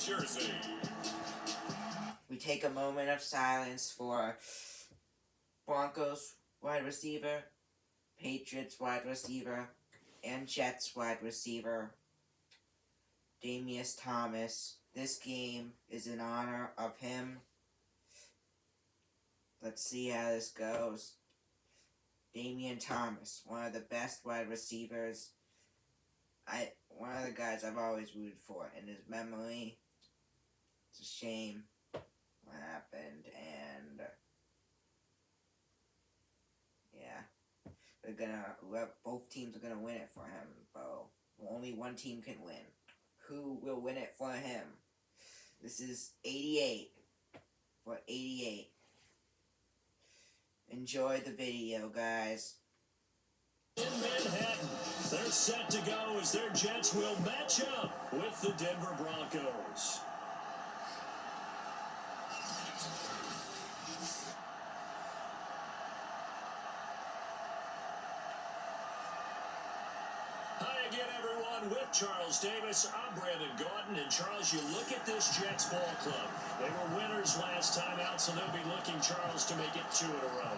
jersey. We take a moment of silence for Broncos wide receiver, Patriots wide receiver, and Jets wide receiver, Demaryius Thomas. This game is in honor of him. Let's see how this goes. Demaryius Thomas, one of the best wide receivers. One of the guys I've always rooted for in his memory. It's a shame what happened, and both teams are gonna win it for him, but only one team can win. Who will win it for him? This is 88 for 88. Enjoy the video, guys. In Manhattan, they're set to go as their Jets will match up with the Denver Broncos. Hi again, everyone. With Charles Davis, I'm Brandon Gordon. And Charles, you look at this Jets ball club. They were winners last time out, so they'll be looking, Charles, to make it 2 in a row.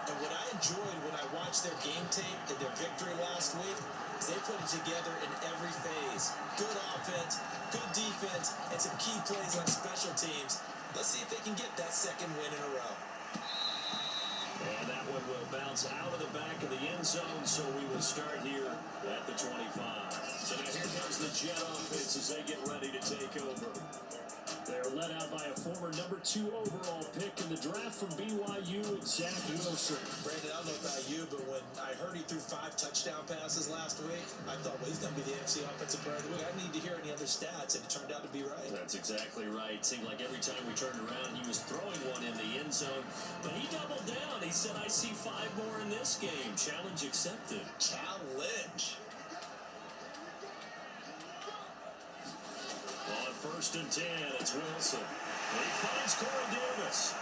And what I enjoyed when I watched their game tape and their victory last week is they put it together in every phase. Good offense, good defense, and some key plays on special teams. Let's see if they can get that second win in a row. And that one will bounce out of the back of the end zone, so we will start here at the 25. So now here comes the Jet offense as they get ready to take over. They're led out by a former number 2 overall pick in the draft from BYU, Zach Wilson. Brandon, I don't know about you, but when I heard he threw 5 touchdown passes last week, I thought, well, he's going to be the NFC Offensive Player of the Week. I need to hear any other stats, and it turned out to be right. That's exactly right. Seemed like every time we turned around, he was throwing one in the end zone. But he doubled down. He said, I see 5 more in this game. Challenge accepted. Challenge. On 1st and 10, it's Wilson. He finds Corey Davis.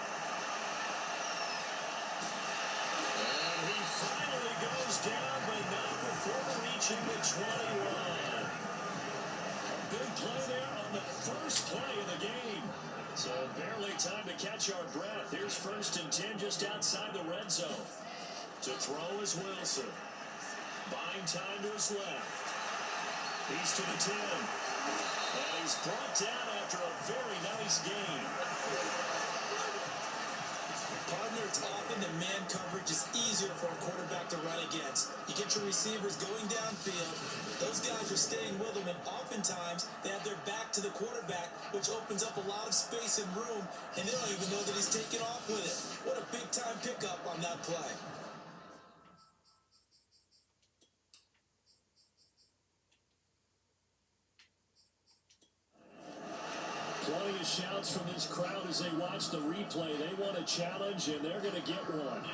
And he finally goes down, but not before reaching the 20 line. A big play there on the first play of the game. So barely time to catch our breath. Here's 1st and 10 just outside the red zone. To throw is Wilson. Buying time to his left. He's to the 10. And he's brought down after a very nice game. Partner, it's often that man coverage is easier for a quarterback to run against. You get your receivers going downfield. Those guys are staying with him, and oftentimes they have their back to the quarterback, which opens up a lot of space and room, and they don't even know that he's taking off with it. What a big-time pickup on that play. Plenty of shouts from this crowd as they watch the replay. They want a challenge, and they're going to get one.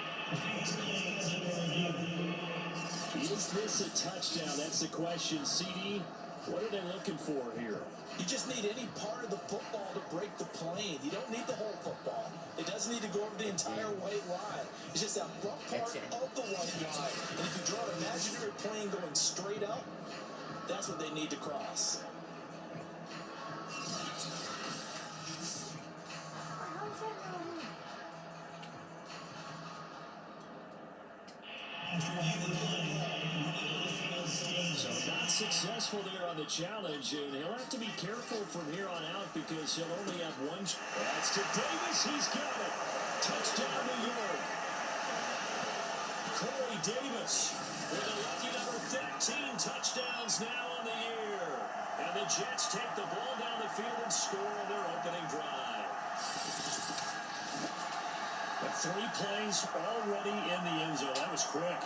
Is this a touchdown? That's the question. CD, what are they looking for here? You just need any part of the football to break the plane. You don't need the whole football. It doesn't need to go over the entire white line. It's just that front part of the white line. And if you draw an imaginary plane going straight up, that's what they need to cross. So not successful there on the challenge, and he'll have to be careful from here on out because he'll only have one. That's to Davis. He's got it. Touchdown, New York. Corey Davis with a lucky number 13 touchdowns now on the year. And the Jets take the ball down the field and score on their opening drive. But 3 plays already in the end zone. That was quick.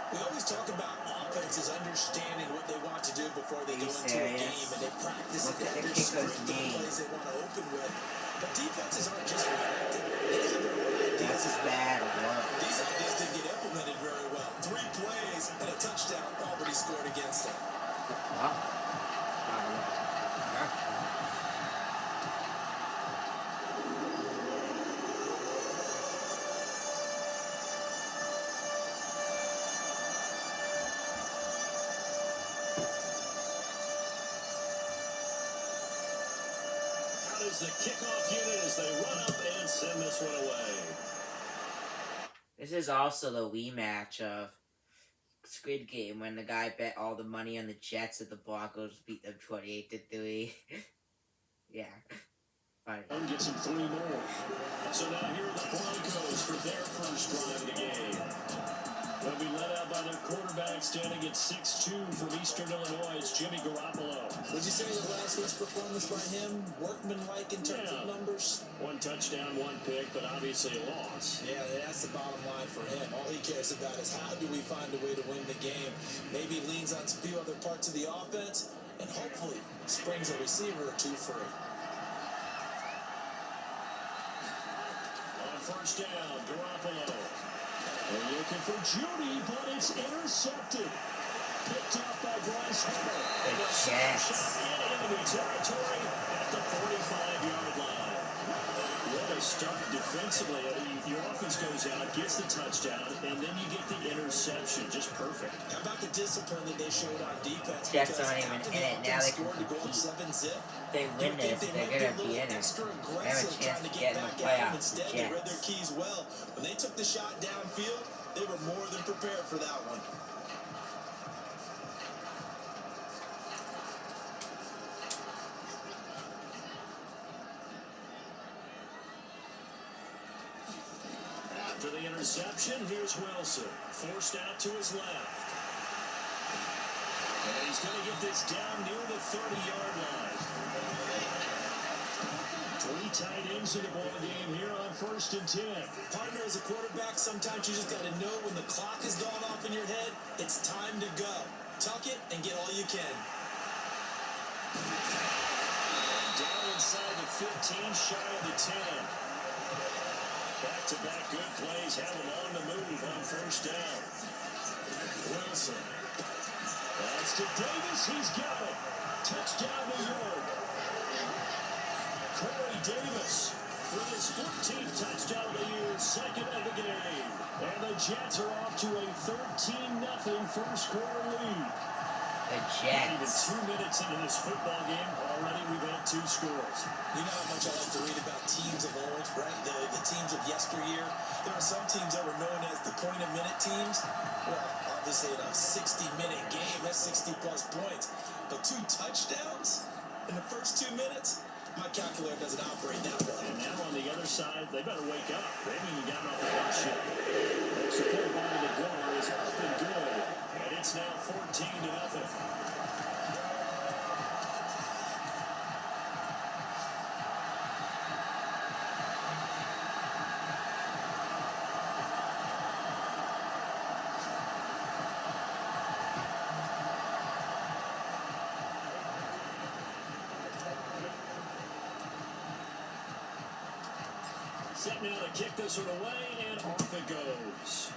We always talk about offenses understanding what they want to do before they go into a game, and they practice it. They're scripting the plays they want to open with. But defenses aren't just reacting. They have their own ideas. That's as bad as well. These ideas didn't get implemented very well. 3 plays and a touchdown already scored against them. Wow. is the kickoff unit as they run up and send this one away. This is also the rematch of Squid Game when the guy bet all the money on the Jets that the Broncos beat them 28-3. Yeah. Funny. Gets him 3 more. So now here are the Broncos for their first drive of the game. They'll be led out by their quarterback standing at 6'2" from Eastern Illinois. It's Jimmy Garoppolo. Would you say the last week's performance by him, workmanlike in terms of numbers? 1 touchdown, 1 pick, but obviously a loss. Yeah, that's the bottom line for him. All he cares about is how do we find a way to win the game. Maybe leans on a few other parts of the offense, and hopefully springs a receiver or 2 free. On first down, Garoppolo. They're looking for Judy, but it's intercepted. Picked up by Bryce Harper. The Jets. In enemy territory at the 45-yard line. What a start defensively. Your offense goes out, gets the touchdown, and then you get the interception. Just perfect. How about the discipline that they showed on defense? Jets aren't even in it. Now they can compete. If they win this, they're going to be in it. They have a chance to get in the playoffs. The They read their Jets. keys well. When they took the shot downfield, they were more than prepared for that one. After the interception, here's Wilson. Forced out to his left. And he's going to get this down near the 30-yard line. 3 tight ends in the ball game here on 1st and 10. Partner, as a quarterback, sometimes you just got to know when the clock has gone off in your head, it's time to go. Tuck it and get all you can. Down inside the 15, shy of the 10. Back-to-back good plays have him on the move on first down. Wilson. That's to Davis. He's got it. Touchdown, New York. Corey Davis with his 14th touchdown of the year, 2nd of the game. And the Jets are off to a 13-0 first quarter lead. The Not even Jets. 2 minutes into this football game, already we've had 2 scores. You know how much I like to read about teams of old, right? The teams of yesteryear. There are some teams that were known as the point-a-minute teams. Well, obviously in a 60-minute game, that's 60-plus points. But 2 touchdowns in the first 2 minutes? My calculator doesn't operate that way. And now on the other side, they better wake up. They haven't even gotten off the bus yet. Their support by the corner is up and good. And it's now 14-0. Set now to kick this one away, and off it goes.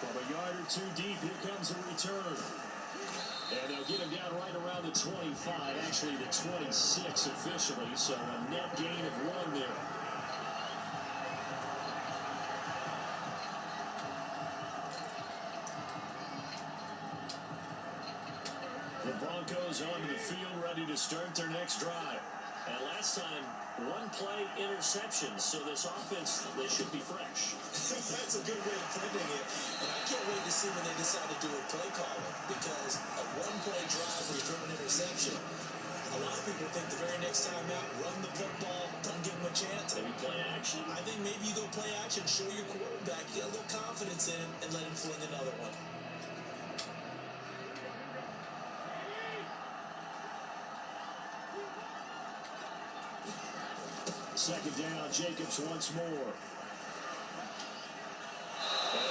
From a yard or 2 deep, here comes a return. And they'll get him down right around the 25, actually the 26 officially, so a net gain of 1 there. The Broncos onto the field, ready to start their next drive. And last time, 1-play interception, so this offense, they should be fresh. That's a good way of putting it. And I can't wait to see when they decide to do a play calling, because a 1-play drive where you throw an interception, a lot of people think the very next time out, run the football, don't give them a chance. Maybe play action. I think maybe you go play action, show your quarterback, get a little confidence in him, and let him fling another one. Second down, Jacobs once more. And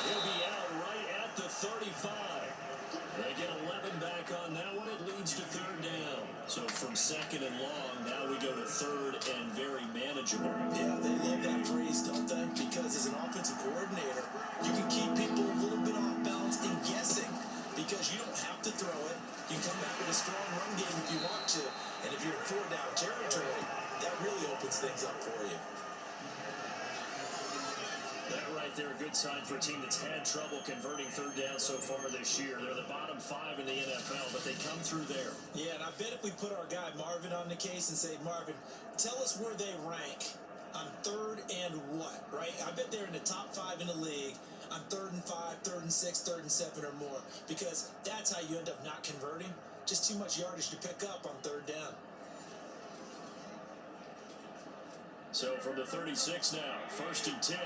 he'll be out right at the 35. They get 11 back on that one. It leads to 3rd down. So from 2nd and long, now we go to 3rd and very manageable. Yeah, they love that phrase, don't they? Because as an offensive coordinator, you can keep people a little bit off balance and guessing, because you don't have to throw it. You can come back with a strong run game if you want to. And if you're in 4-down territory, that really opens things up for you. That right there a good sign for a team that's had trouble converting third down so far this year. They're the bottom 5 in the NFL, but they come through there. Yeah, and I bet if we put our guy Marvin on the case and say, Marvin, tell us where they rank on third and what, right? I bet they're in the top 5 in the league on 3rd and 5, 3rd and 6, 3rd and 7 or more, because that's how you end up not converting. Just too much yardage to pick up on third down. So from the 36 now, 1st and 10.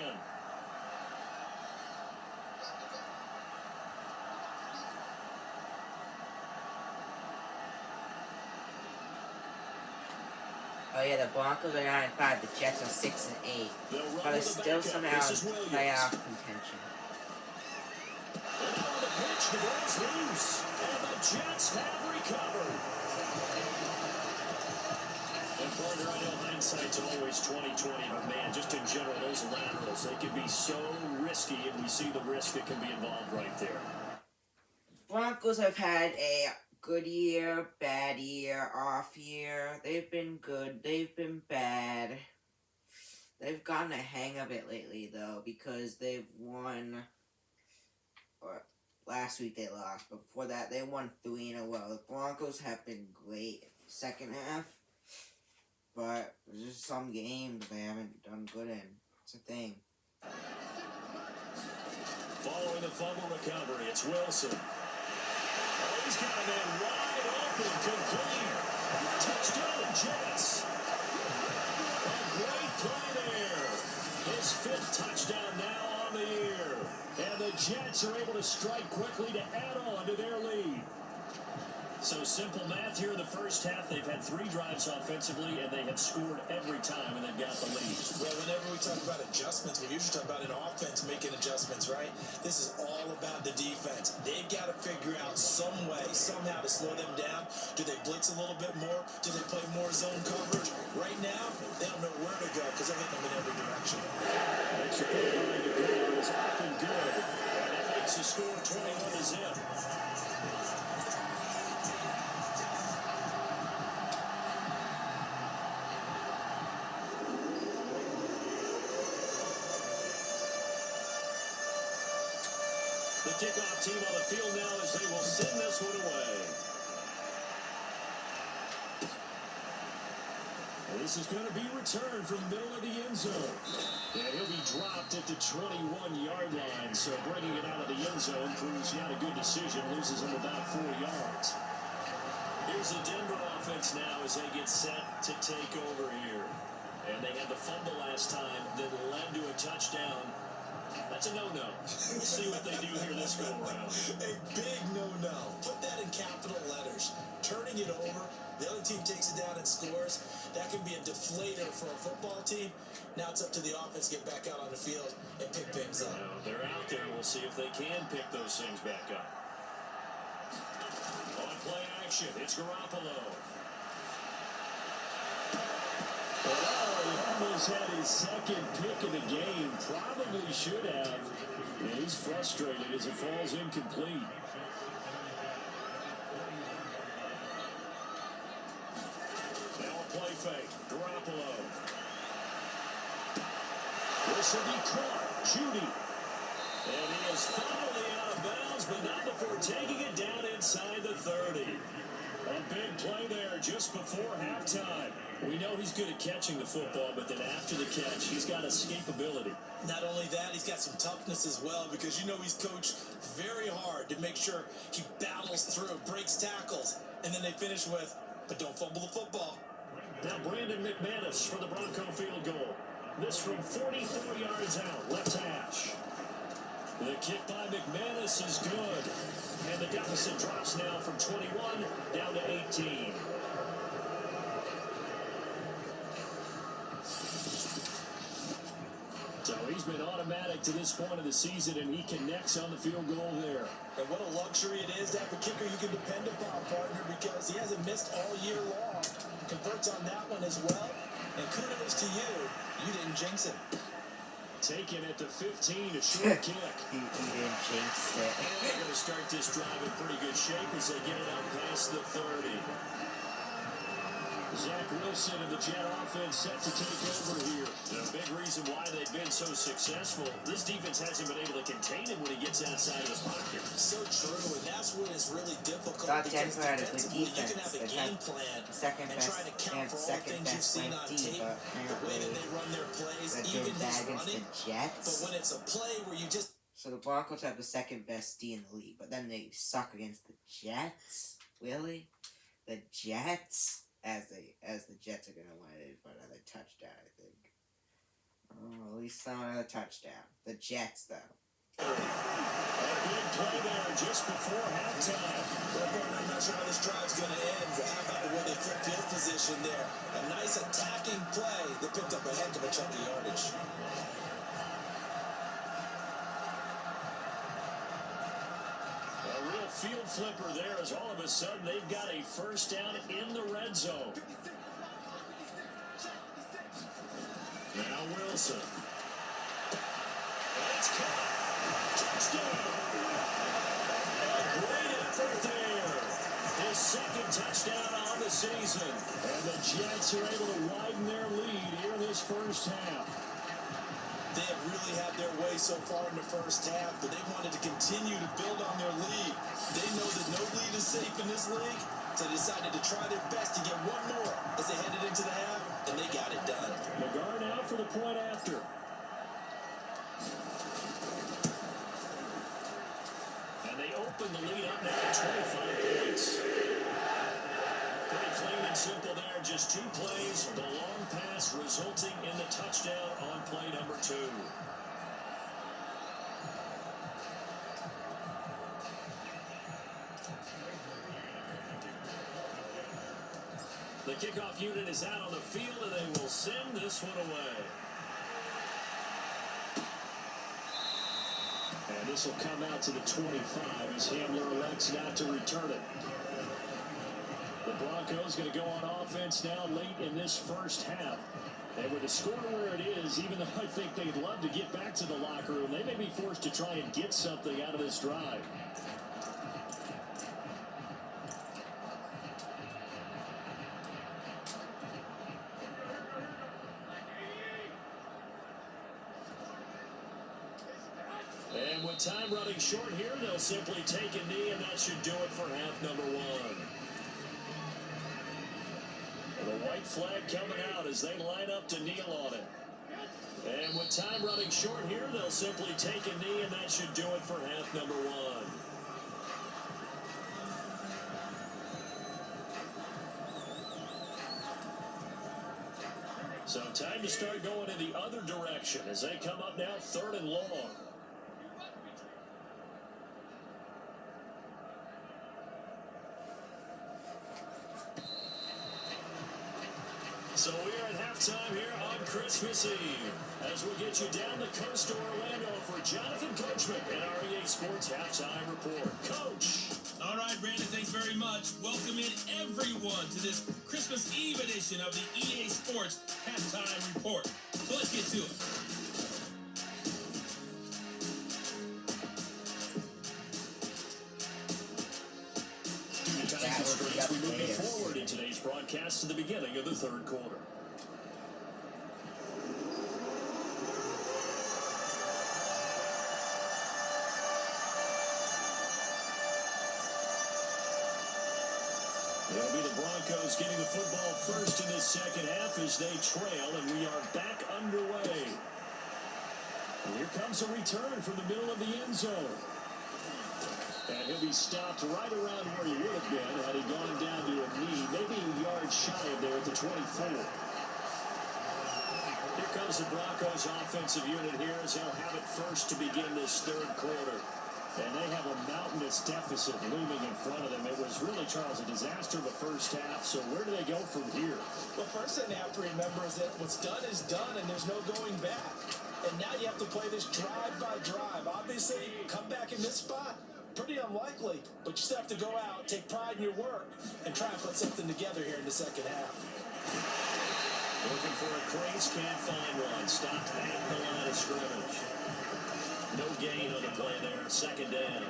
Oh yeah, the Broncos are 9-5, the Jets are 6-8, but they're still somehow in playoff contention. And the pitch, the ball's loose, and the Jets have recovered. And partner, I know hindsight's always 20/20, but man, just in general, those laterals, they can be so risky, and we see the risk that can be involved right there. Broncos have had a good year, bad year, off year. They've been good, they've been bad. They've gotten a hang of it lately, though, because they've won, or last week they lost, but before that they won 3 in a row. The Broncos have been great second half, but there's just some games they haven't done good in. It's a thing. Following the fumble recovery, it's Wilson. Oh, he's got a man wide open, complete. Touchdown, Jets. A great play there. His 5th touchdown now on the year. And the Jets are able to strike quickly to add on to their lead. So simple math here in the first half. They've had 3 drives offensively, and they have scored every time, and they've got the lead. Well, whenever we talk about adjustments, we usually talk about an offense making adjustments, right? This is all about the defense. They've got to figure out some way, somehow to slow them down. Do they blitz a little bit more? Do they play more zone coverage? Right now, they don't know where to go because they're hitting them in every direction. Extra point line to go is up and good. And that makes the score 21-0. The kickoff team on the field now as they will send this one away. And this is going to be returned from the middle of the end zone. And he'll be dropped at the 21-yard line. So bringing it out of the end zone proves not a good decision. Loses him about 4 yards. Here's the Denver offense now as they get set to take over here. And they had the fumble last time that led to a touchdown. That's a no-no. We'll see what they do here this go-around. A big no-no. Put that in capital letters. Turning it over, the other team takes it down and scores. That can be a deflator for a football team. Now it's up to the offense to get back out on the field and pick things up. Well, they're out there. We'll see if they can pick those things back up. On play action, it's Garoppolo. Oh, he almost had his second pick of the game. Probably should have. And he's frustrated as it falls incomplete. Now a play fake. Garoppolo. This will be Clark. Judy. And he is finally out of bounds, but not before taking it down inside the 30. A big play there just before halftime. We know he's good at catching the football, but then after the catch, he's got escapability. Not only that, he's got some toughness as well, because you know he's coached very hard to make sure he battles through, breaks tackles, and then they finish with, but don't fumble the football. Now Brandon McManus for the Bronco field goal. This from 44 yards out, left hash. The kick by McManus is good. And the deficit drops now from 21 down to 18. So he's been automatic to this point of the season, and he connects on the field goal there. And what a luxury it is to have a kicker you can depend upon, partner, because he hasn't missed all year long. Converts on that one as well. And kudos to you. You didn't jinx him. Taken at the 15, a short kick. He didn't jinx it. And they're going to start this drive in pretty good shape as they get it out past the 30. Zach Wilson and the Jet offense set to take over here. The big reason why they've been so successful, this defense hasn't been able to contain him when he gets outside of the pocket. So true, and that's when it's really difficult. Thought Because Denver had a good defensively, defense. you can have a They've game had plan second and best try to count and for all the second things you've best seen on ranked D, tape, but the way that apparently they run their plays, they're even doing his bad against running. the But Jets. when it's a play where you just So the Broncos have the second best D in the league, but then they suck against the Jets. Really? The Jets? As the Jets are gonna win it for another touchdown, I think. Oh, at least another touchdown. The Jets, though. A big play there just before halftime. I'm not sure how this drive's going to end. How about the way they flip field position there? A nice attacking play that picked up a heck of a chunk of yardage. A real field flipper there as all of a sudden they've got a first down in the red zone. Now Wilson. It's caught. Touchdown. A great effort there. His second touchdown on the season. And the Jets are able to widen their lead here in this first half. They have really had their way so far in the first half, but they wanted to continue to build on their lead. They know that no lead is safe in this league, so they decided to try their best to get one more as they headed into the half, and they got it done. McGarr now for the point after. And they open the lead up now to 25 points. Pretty clean and simple there. Just 2 plays. The long pass resulting in the touchdown on play number 2. The kickoff unit is out on the field, and they will send this one away. And this will come out to the 25 as Hamler elects not to return it. The Broncos going to go on offense now late in this first half. And with the score where it is, even though I think they'd love to get back to the locker room, they may be forced to try and get something out of this drive. And with time running short here, they'll simply take a knee, and that should do it for half number 1. The white flag coming out as they line up to kneel on it. And with time running short here, they'll simply take a knee, and that should do it for half number 1. So time to start going in the other direction as they come up now 3rd and long. So we are at halftime here on Christmas Eve as we get you down the coast to Orlando for Jonathan Coachman and our EA Sports Halftime Report. Coach! All right, Brandon, thanks very much. Welcome in everyone to this Christmas Eve edition of the EA Sports Halftime Report. So let's get to it. We move forward in today's broadcast to the beginning of the 3rd quarter. It'll be the Broncos getting the football first in this second half as they trail, and we are back underway. And here comes a return from the middle of the end zone. And he'll be stopped right around where he would have been had he gone down to a knee, maybe a yard shy of there at the 24. Here comes the Broncos offensive unit here as they'll have it first to begin this 3rd quarter. And they have a mountainous deficit looming in front of them. It was really, Charles, a disaster the first half. So where do they go from here? Well, first thing they have to remember is that what's done is done, and there's no going back. And now you have to play this drive by drive. Obviously, come back in this spot. Pretty unlikely, but you still have to go out, take pride in your work, and try and put something together here in the second half. Looking for a crease, can't find one. Stopped at the line of scrimmage. No gain on the play there, 2nd down.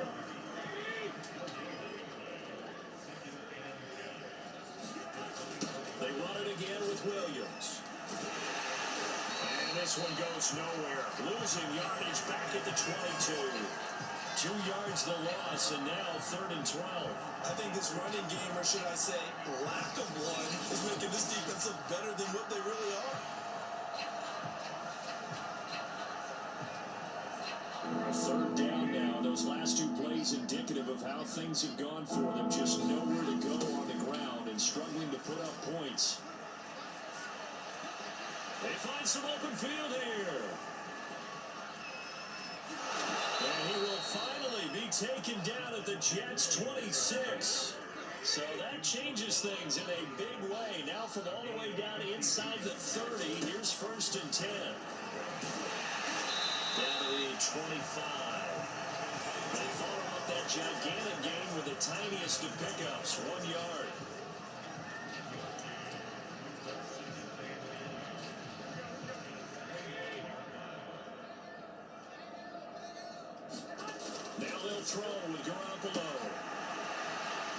They run with Williams. And this one goes nowhere. Losing yardage back at the 22. 2 yards the loss, and now 3rd and 12. I think this running game, or should I say lack of one, is making this defense look better than what they really are. 3rd down now. Those last 2 plays indicative of how things have gone for them. Just nowhere to go on the ground and struggling to put up points. They find some open field here. And he will finally be taken down at the Jets' 26. So that changes things in a big way. Now from all the way down inside the 30, here's 1st and 10. Down to the 25. They follow up that gigantic gain with the tiniest of pickups, 1 yard. Now they'll throw with Garoppolo.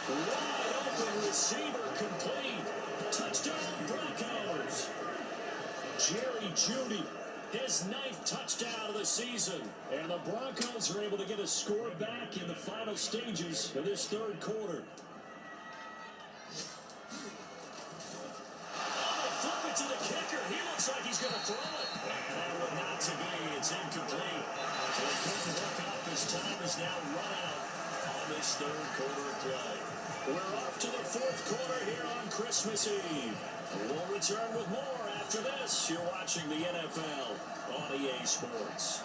Wide open receiver complete. Touchdown Broncos. Jerry Jeudy, his 9th touchdown of the season. And the Broncos are able to get a score back in the final stages of this 3rd quarter. Oh, flip it to the kicker. He looks like he's going to throw it. And that would not to be. It's incomplete. So they couldn't look up as time is now run out on this 3rd quarter of play. We're off to the 4th quarter here on Christmas Eve. We'll return with more after this. You're watching the NFL on EA Sports.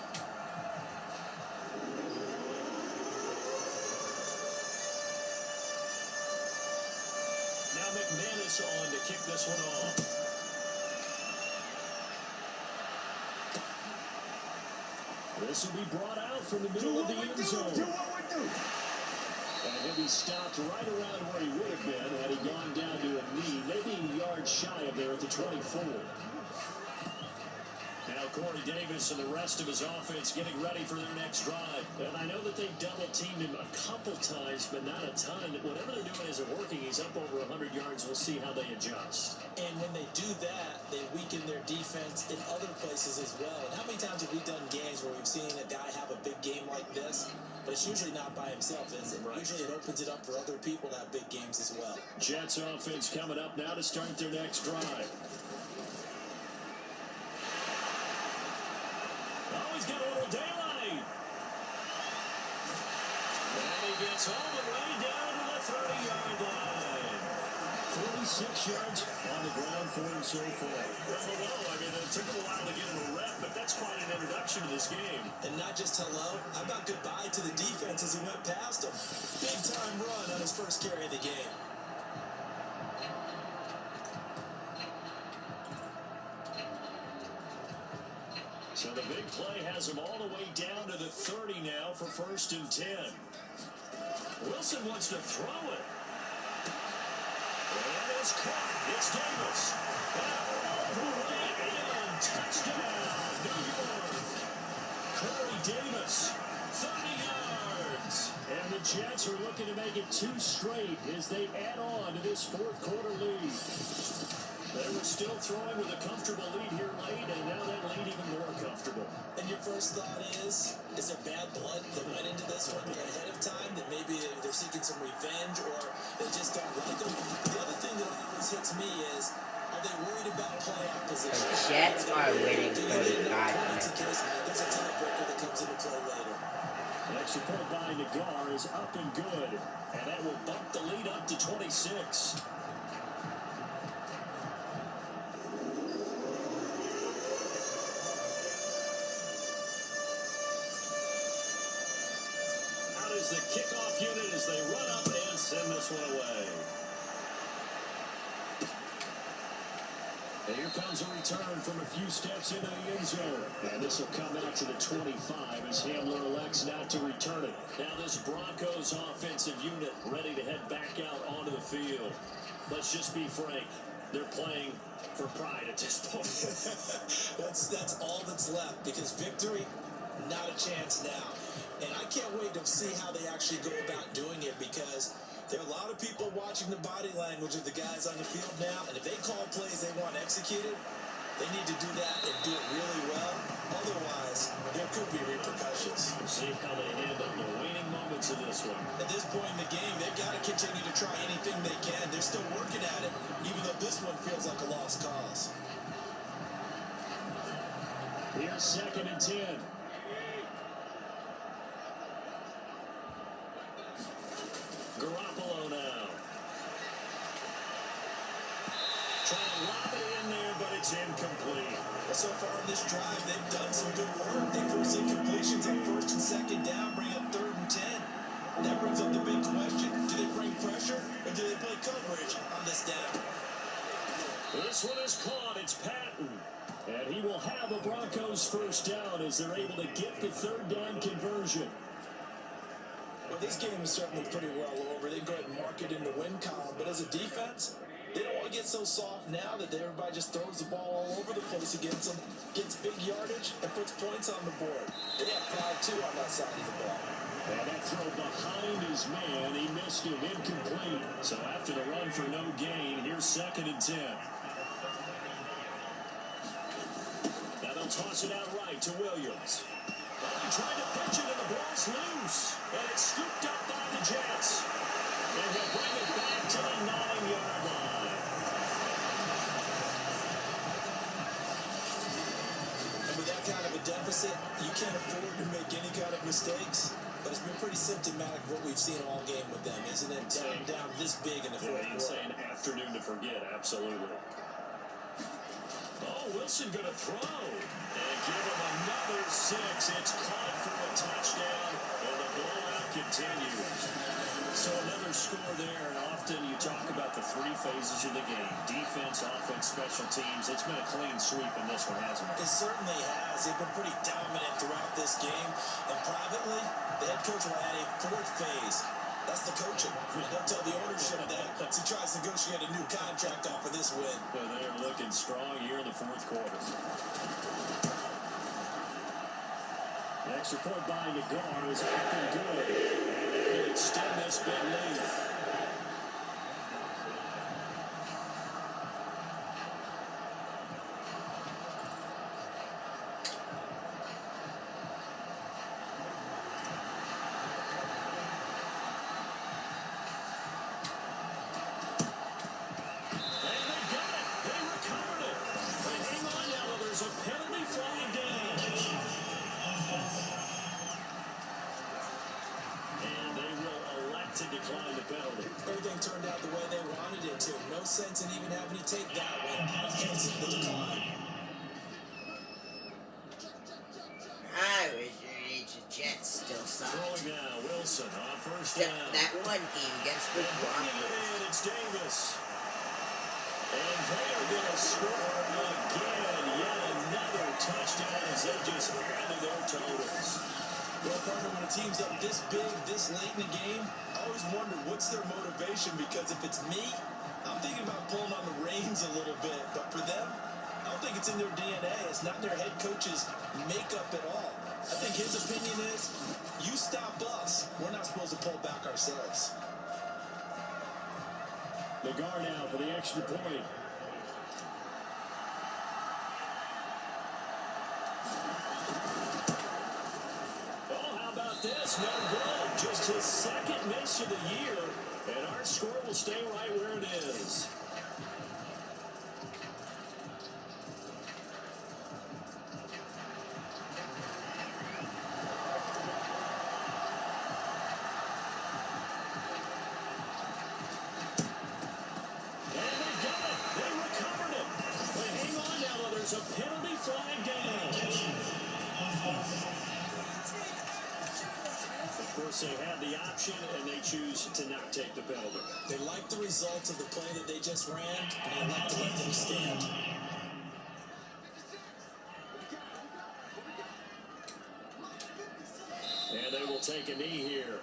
Now McManus on to kick this one off. This will be brought out from the middle of the end zone. And he'll be stopped right around where he would have been had he gone down to a knee, maybe a yard shy of there at the 24. Now Corey Davis and the rest of his offense getting ready for their next drive. And I know that they've double-teamed him a couple times, but not a ton. Whatever they're doing isn't working. He's up over 100 yards. We'll see how they adjust. And when they do that, they weaken their defense in other places as well. And how many times have we done games where we've seen a guy have a big game like this? But it's usually not by himself, is it? Right. Usually it opens it up for other people to have big games as well. Jets offense coming up now to start their next drive. Oh, he's got a little daylight. And he gets all the way down to the 30-yard line. 46 yards on the ground for him so far. Well, I mean, it took him a while to get him a rep, but that's quite an introduction to this game. And not just hello, how about goodbye to the defense as he went past him. Big-time run on his first carry of the game. So the big play has him all the way down to the 30 now for 1st and 10. Wilson wants to throw it. And it's caught. It's Davis. All the way in. Touchdown, New York. Corey Davis, 30 yards. And the Jets are looking to make it 2 straight as they add on to this 4th quarter lead. They were still throwing with a comfortable lead here late, and now that lead even more comfortable. And your first thought is there bad blood that went into this one ahead of time, that maybe they're seeking some revenge, or they just don't like them? The other thing that always hits me is, are they worried about playoff position? The Jets are winning 35 points in case there's a tiebreaker that comes into play later? Next report by Nagar is up and good, and that will bump the lead up to 26. The kickoff unit as they run up and send this one away. And here comes a return from a few steps into the end zone. And this will come out to the 25 as Hamler elects not to return it. Now this Broncos offensive unit ready to head back out onto the field. Let's just be frank. They're playing for pride at this point. That's all that's left, because victory, not a chance now. And I can't wait to see how they actually go about doing it, because There are a lot of people watching the body language of the guys on the field now, and if they call plays they want executed, they need to do that and do it really well. Otherwise, there could be repercussions. We'll see how they handle the waning moments of this one. At this point in the game, they've got to continue to try anything they can. They're still working at it, even though this one feels like a lost cause. Here's 2nd and 10. Garoppolo now. Trying to lob it in there, but it's incomplete. Well, so far in this drive, they've done some good work. They force incompletions on 1st and 2nd down, bring up 3rd and 10. That brings up the big question. Do they bring pressure, or do they play coverage on this down? This one is caught. It's Patton. And he will have a Broncos first down as they're able to get the 3rd down conversion. Well, this game is certainly pretty well over. They can go ahead and mark it in the win column. But as a defense, they don't want to get so soft now that everybody just throws the ball all over the place against them, gets big yardage, and puts points on the board. They have pride, too, on that side of the ball. And that throw behind his man, he missed it, incomplete. So after the run for no gain, here's 2nd and 10. Now they'll toss it out right to Williams. He tried to pitch it and the ball's loose. And it's scooped up by the Jets. And he'll bring it back to the 9-yard line. And with that kind of a deficit, you can't afford to make any kind of mistakes. But it's been pretty symptomatic of what we've seen all game with them, isn't it? Down this big in the fourth quarter. You'd say an afternoon to forget, absolutely. Oh, Wilson going to throw. And give him another 6. It's caught for a touchdown. And the blowout continues. So another score there. And often you talk about the 3 phases of the game. Defense, offense, special teams. It's been a clean sweep in this one, hasn't it? It certainly has. They've been pretty dominant throughout this game. And privately, the head coach will add a 4th phase. That's the coaching. Don't tell the ownership that as he tries to negotiate a new contract off of this win. Well, they're looking strong here in the 4th quarter. Next report by Nagar is looking good. And they can extend this big lead. Everything turned out the way they wanted it to. No sense in even having to take that one. Hence the decline. I wish the Jets still suck. Throwing now, Wilson on first down. That one game against the Broncos. It's Davis. And they are going to score again. Yet another touchdown as they just added their totals. Well, partner, when a team's up this big, this late in the game, I always wonder what's their motivation, because if it's me, I'm thinking about pulling on the reins a little bit. But for them, I don't think it's in their DNA. It's not in their head coach's makeup at all. I think his opinion is, you stop us, we're not supposed to pull back ourselves. Nagar now for the extra point. This no good, just his 2nd miss of the year, and our score will stay right where it is. And they got it. They recovered it. But hang on now, there's a penalty flag down. Of course, they have the option, and they choose to not take the penalty. They like the results of the play that they just ran, and they like to let them stand. And they will take a knee here.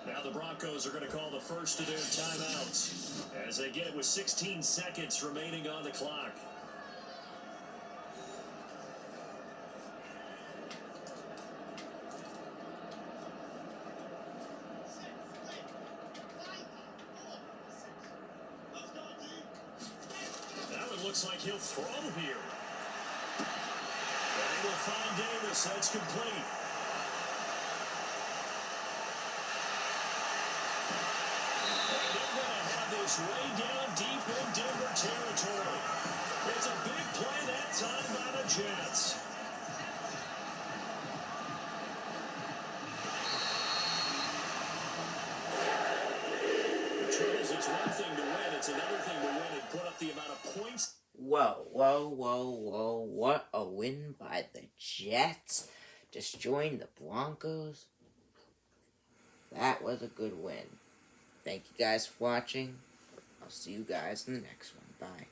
Now the Broncos are going to call the first of their timeouts as they get it with 16 seconds remaining on the clock. That one looks like he'll throw here. And we'll find Davis. That's complete. Way down deep in Denver territory. It's a big play that time by the Jets. Charles, it's one thing to win, it's another thing to win and put up the amount of points. Whoa, whoa, whoa, whoa, what a win by the Jets. Destroying the Broncos. That was a good win. Thank you guys for watching. I'll see you guys in the next one. Bye.